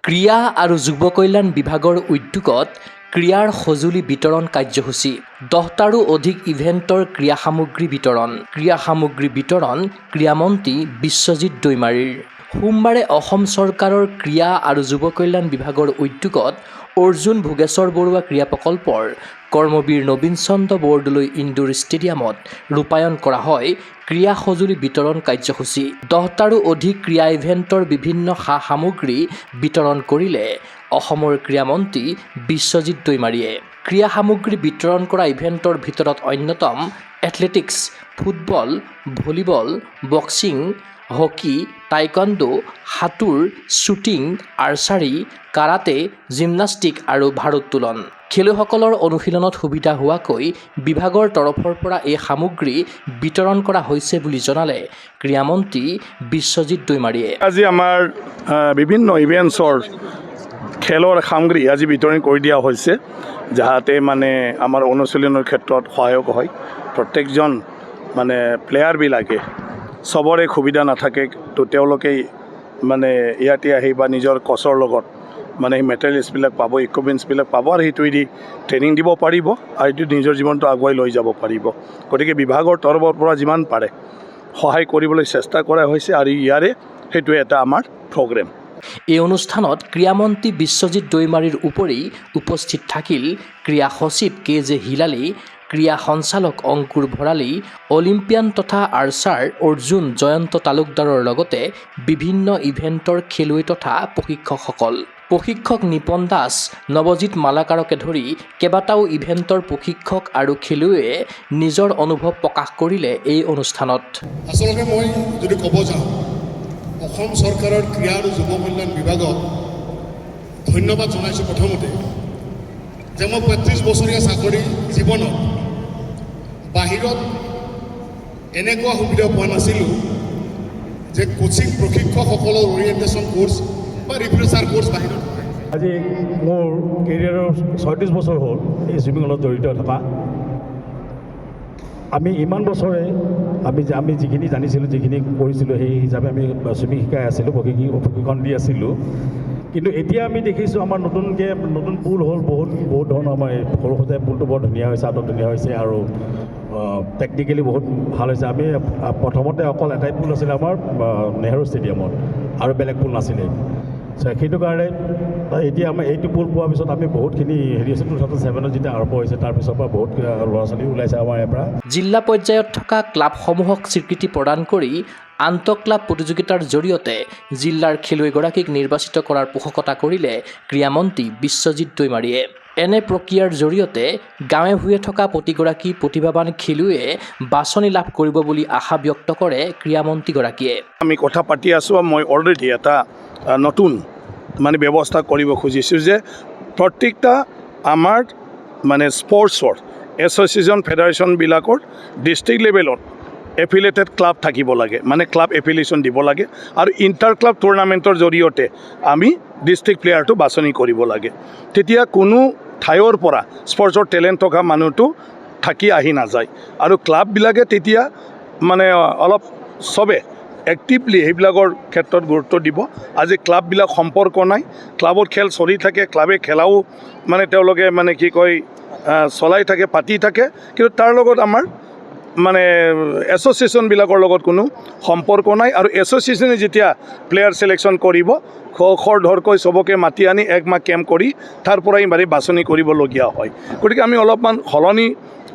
ক্ৰীড়া আৰু যুৱ কল্যাণ বিভাগৰ উদ্যোগত ক্ৰীড়াৰ সঁজুলি বিতৰণ কাৰ্যসূচী 10টাৰো অধিক ইভেণ্টৰ ক্ৰীড়া সামগ্ৰী বিতৰণ ক্ৰীড়ামন্ত্ৰী বিশ্বজিৎ দৈমাৰীৰ সোমবাৰে অসম চৰকাৰৰ ক্ৰীড়া আৰু যুৱ কল্যাণ বিভাগৰ উদ্যোগত অৰ্জুন ভোগেশ্বৰ বৰুৱা ক্ৰীড়া প্ৰকল্পৰ কৰ্মবীৰ নবীন চন্দ্ৰ বৰদলৈ ইনডোৰ ষ্টেডিয়ামত ৰূপায়ণ কৰা হয় ক্ৰীড়া সঁজুলি বিতৰণ কাৰ্যসূচী 10টাৰো অধিক ক্ৰীড়া ইভেণ্টৰ বিভিন্ন সা সামগ্ৰী বিতৰণ কৰিলে অসমৰ ক্ৰীড়ামন্ত্ৰী বিশ্বজিৎ দৈমাৰীয়ে ক্ৰীড়া সামগ্ৰী বিতৰণ কৰা ইভেণ্টৰ ভিতৰত অন্যতম athletics football volleyball boxing hockey taekwondo সাঁতোৰ শ্বুটিং আৰ্চাৰী কাৰাটে জিমনাষ্টিক আৰু ভাৰোত্তোলন খেলুৱৈসকলৰ অনুশীলনত সুবিধা হোৱাকৈ বিভাগৰ তৰফৰ পৰা এই সামগ্ৰী বিতৰণ কৰা হৈছে বুলি জনালে ক্ৰীড়ামন্ত্ৰী বিশ্বজিৎ দৈমাৰীয়ে আজি আমাৰ বিভিন্ন ইভেণ্টছৰ খেলৰ সামগ্ৰী আজি বিতৰণ কৰি দিয়া হৈছে যাতে মানে আমাৰ অনুশীলনৰ ক্ষেত্ৰত সহায়ক হয় প্ৰত্যেকজন মানে প্লেয়াৰবিলাকে সবৰে সুবিধা নাথাকে তো তেওঁলোকে মানে ইয়াতে আহি বা নিজৰ কোচৰ লগত মানে মেটেৰিয়েলছবিলাক পাব ইকুইপমেণ্টছবিলাক পাব আৰু সেইটোৱেদি ট্ৰেইনিং দিব পাৰিব আৰু এইটো নিজৰ জীৱনটো আগুৱাই লৈ যাব পাৰিব গতিকে বিভাগৰ তৰফৰ পৰা যিমান পাৰে সহায় কৰিবলৈ চেষ্টা কৰা হৈছে আৰু ইয়াৰে সেইটোৱে এটা আমাৰ প্ৰগ্ৰেম এই অনুষ্ঠানত ক্ৰীড়ামন্ত্ৰী বিশ্বজিৎ দৈমাৰীৰ উপৰি উপস্থিত থাকিল ক্ৰীড়া সচিব কে.জে. হিলালী ক্ৰীড়া সঞ্চালক অংকুৰ ভৰালী অলিম্পিয়ান তথা আৰ্চাৰ অৰ্জুন জয়ন্ত তালুকদাৰৰ লগতে বিভিন্ন ইভেণ্টৰ খেলুৱৈ তথা প্ৰশিক্ষকসকল প্ৰশিক্ষক নিপন দাস নৱজিৎ মালাকাৰকে ধৰি কেইবাটাও ইভেণ্টৰ প্ৰশিক্ষক আৰু খেলুৱৈয়ে নিজৰ অনুভৱ প্ৰকাশ কৰিলে এই অনুষ্ঠানত আচলতে মই যদি ক'ব যাওঁ অসম চৰকাৰৰ ক্ৰীড়া আৰু যুৱ কল্যাণ বিভাগক ধন্যবাদ জনাইছোঁ প্ৰথমতে যে মই ৩৫ বছৰীয়া চাকৰি জীৱনত বাহিৰত এনেকুৱা সুবিধা পোৱা নাছিলোঁ যে কোচিং প্ৰশিক্ষকসকলৰ অৰিয়েণ্টেশ্যন কোৰ্চ বা ৰিফ্ৰেছাৰ কোৰ্চ বাহিৰত আজি মোৰ কেৰিয়াৰৰ ৩৬ বছৰ হ'ল এই চুইমিঙত জড়িত থকা আমি ইমান বছৰে আমি যিখিনি জানিছিলোঁ যিখিনি কৰিছিলোঁ সেই হিচাপে আমি চুইমিং শিকাই আছিলোঁ প্ৰশিক্ষণ দি আছিলোঁ কিন্তু এতিয়া আমি দেখিছোঁ আমাৰ নতুন পুল হ'ল বহুত ধৰণৰ আমাৰ সৰু সজাই পুলটো বৰ ধুনীয়া হৈছে আটক ধুনীয়া হৈছে আৰু টেকনিকেলি বহুত ভাল হৈছে আমি প্ৰথমতে অকল এটাই পুল আছিলে আমাৰ নেহেৰু ষ্টেডিয়ামত আৰু বেলেগ পুল নাছিলে সেইটো কাৰণে এতিয়া আমাৰ এইটো পুল পোৱাৰ পিছত আমি বহুতখিনি হেৰি আছে 2007 যেতিয়া আৰম্ভ হৈছে তাৰপিছৰ পৰা বহুত ল'ৰা ছোৱালী ওলাইছে আমাৰ ইয়াৰ পৰা জিলা পৰ্যায়ত থকা ক্লাবসমূহক স্বীকৃতি প্ৰদান কৰি আন্তঃ ক্লাব প্ৰতিযোগিতাৰ জৰিয়তে জিলাৰ খেলুৱৈগৰাকীক নিৰ্বাচিত কৰাৰ পোষকতা কৰিলে ক্ৰীড়ামন্ত্ৰী বিশ্বজিৎ দৈমাৰীয়ে এনে প্ৰক্ৰিয়াৰ জৰিয়তে গাঁৱে ভূঞে থকা প্ৰতিগৰাকী প্ৰতিভাৱান খেলুৱৈয়ে বাছনি লাভ কৰিব বুলি আশা ব্যক্ত কৰে ক্ৰীড়ামন্ত্ৰীগৰাকীয়ে আমি কথা পাতি আছোঁ মই অলৰেডি এটা নতুন মানে ব্যৱস্থা কৰিব খুজিছোঁ যে প্ৰত্যেকটা আমাৰ মানে স্পৰ্টছৰ এছ'চিয়েশ্যন ফেডাৰেশ্যনবিলাকৰ ডিষ্ট্ৰিক্ট লেভেলত এফিলিয়েটেড ক্লাব থাকিব লাগে মানে ক্লাব এফিলিয়েশ্যন দিব লাগে আৰু ইণ্টাৰ ক্লাব টুৰ্ণামেণ্টৰ জৰিয়তে আমি ডিষ্ট্ৰিক্ট প্লেয়াৰটো বাছনি কৰিব লাগে তেতিয়া কোনো ঠাইৰ পৰা স্পৰ্টছৰ টেলেণ্ট থকা মানুহটো থাকি আহি নাযায় আৰু ক্লাববিলাকে তেতিয়া মানে অলপ চবে এক্টিভলি সেইবিলাকৰ ক্ষেত্ৰত গুৰুত্ব দিব আজি ক্লাববিলাক সম্পৰ্ক নাই ক্লাবত খেল চলি থাকে ক্লাবে খেলাও মানে তেওঁলোকে মানে কি কয় চলাই থাকে পাতি থাকে কিন্তু তাৰ লগত আমাৰ মানে এছ'চিয়েশ্যনবিলাকৰ লগত কোনো সম্পৰ্ক নাই আৰু এছ'চিয়েশ্যনে যেতিয়া প্লেয়াৰ ছিলেকশ্যন কৰিব খৰধৰকৈ চবকে মাতি আনি একমাহ কেম্প কৰি তাৰ পৰাই মানে বাছনি কৰিবলগীয়া হয় গতিকে আমি অলপমান সলনি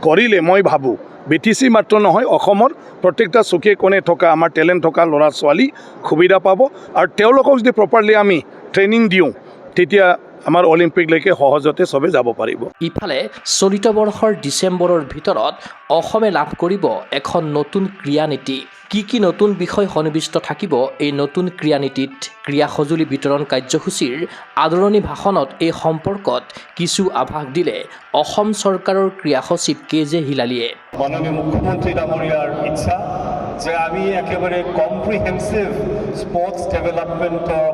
কৰিলে মই ভাবোঁ BTC মাত্ৰ নহয় অসমৰ প্ৰত্যেকটা চুকে কোণে থকা আমাৰ টেলেণ্ট থকা ল'ৰা ছোৱালী সুবিধা পাব আৰু তেওঁলোকক যদি প্ৰপাৰলি আমি ট্ৰেইনিং দিওঁ তেতিয়া আমাৰ অলিম্পিকলৈকে সহজতে চবে যাব পাৰিব ইফালে চলিত বৰ্ষৰ ডিচেম্বৰৰ ভিতৰত অসমে লাভ কৰিব এখন নতুন ক্ৰীড়া নীতি কি নতুন বিষয় সন্নিৱিষ্ট থাকিব এই নতুন ক্ৰীড়া নীতিত ক্ৰীড়া সঁজুলি বিতৰণ কাৰ্যসূচীৰ আদৰণি ভাষণত এই সম্পৰ্কত কিছু আভাস দিলে অসম চৰকাৰৰ ক্ৰীড়া সচিব কে.জে. হিলালীয়ে মাননীয় মুখ্যমন্ত্ৰী ডাঙৰিয়াৰ ইচ্ছা যে আমি একেবাৰে কম্প্ৰিহেন্সিভ স্পোৰ্টস ডেভেলপমেন্টৰ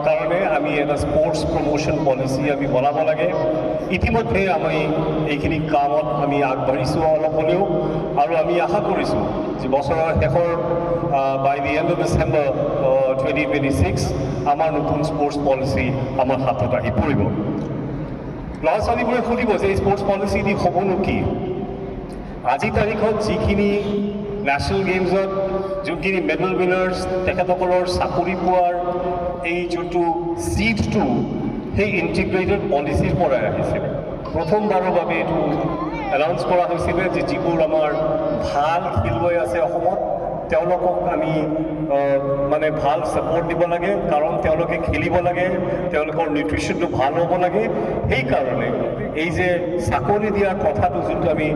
কাৰণে আমি এটা স্পোর্টস প্রমোশন পলিসি আমি বনাব লাগে ইতিমধ্যে আমি এইখিনি কামত আমি আগবাঢ়িছোঁ অলপ হ'লেও আৰু আমি আশা কৰিছোঁ যে বছৰৰ শেষৰ by the end of December 2026 আমাৰ নতুন স্পৰ্টছ পলিচি আমাৰ হাতত আহি পৰিব। ল'ৰা ছোৱালীবোৰে সুধিব যে এই স্পৰ্টছ পলিচি দি হ'বনো কি? আজি তাৰিখত যিখিনি নেশ্যনেল গেমছত যোনখিনি মেডেল উইনাৰ্ছ তেখেতসকলৰ চাকৰি পোৱাৰ এই যোনটো চিটটো সেই ইণ্টিগ্ৰেটেড পলিচিৰ পৰাই আহিছিলে। প্ৰথমবাৰৰ বাবে এইটো এনাউন্স কৰা হৈছিলে যে যিবোৰ আমাৰ ভাল খেলুৱৈ আছে অসমত তেওঁলোকক আমি মানে ভাল ছাপৰ্ট দিব লাগে, কাৰণ তেওঁলোকে খেলিব লাগে, তেওঁলোকৰ নিউট্ৰিশ্যনটো ভাল হ'ব লাগে। সেইকাৰণে এই যে চাকৰি দিয়াৰ কথাটো যোনটো আমি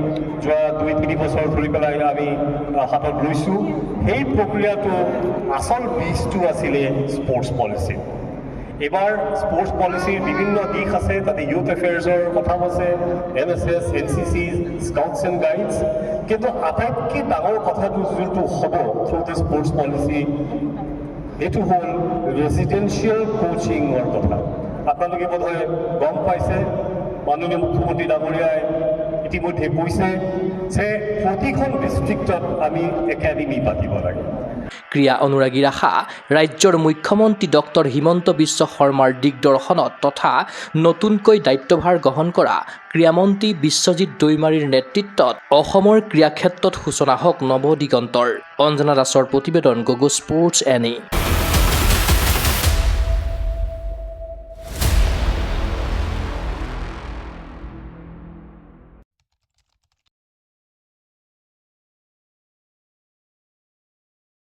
যোৱা 2-3 বছৰ ধৰি পেলাই আমি হাতত লৈছোঁ, সেই প্ৰক্ৰিয়াটো আচল বীজটো আছিলে স্পৰ্টছ পলিচি। এবাৰ স্পৰ্টছ পলিচিৰ বিভিন্ন দিশ আছে, তাতে ইউথ এফেয়াৰ্ছৰ কথাও আছে, NSS, NCC, scouts and guides. কিন্তু আটাইতকৈ ডাঙৰ কথাটো যোনটো হ'ব থ্ৰু দ্য স্পৰ্টছ পলিচি, এইটো হ'ল ৰেচিডেঞ্চিয়েল কোচিঙৰ কথা। আপোনালোকে বোধহয় গম পাইছে, মাননীয় মুখ্যমন্ত্ৰী ডাঙৰীয়াই ইতিমধ্যে কৈছে যে প্ৰতিখন ডিষ্ট্ৰিক্টত আমি একাডেমি পাতিব লাগে। ক্ৰীড়া অনুৰাগীৰ আশা ৰাজ্যৰ মুখ্যমন্ত্ৰী ডক্টৰ হিমন্ত বিশ্ব শৰ্মাৰ দিগদৰ্শনত তথা নতুনকৈ দায়িত্বভাৰ গ্ৰহণ কৰা ক্ৰীড়ামন্ত্ৰী বিশ্বজিৎ দৈমাৰীৰ নেতৃত্বত অসমৰ ক্ৰীড়া ক্ষেত্ৰত সূচনা হওক নৱ দিগন্তৰ। অঞ্জনা দাসৰ প্ৰতিবেদন, গগো স্পৰ্টছ এনি।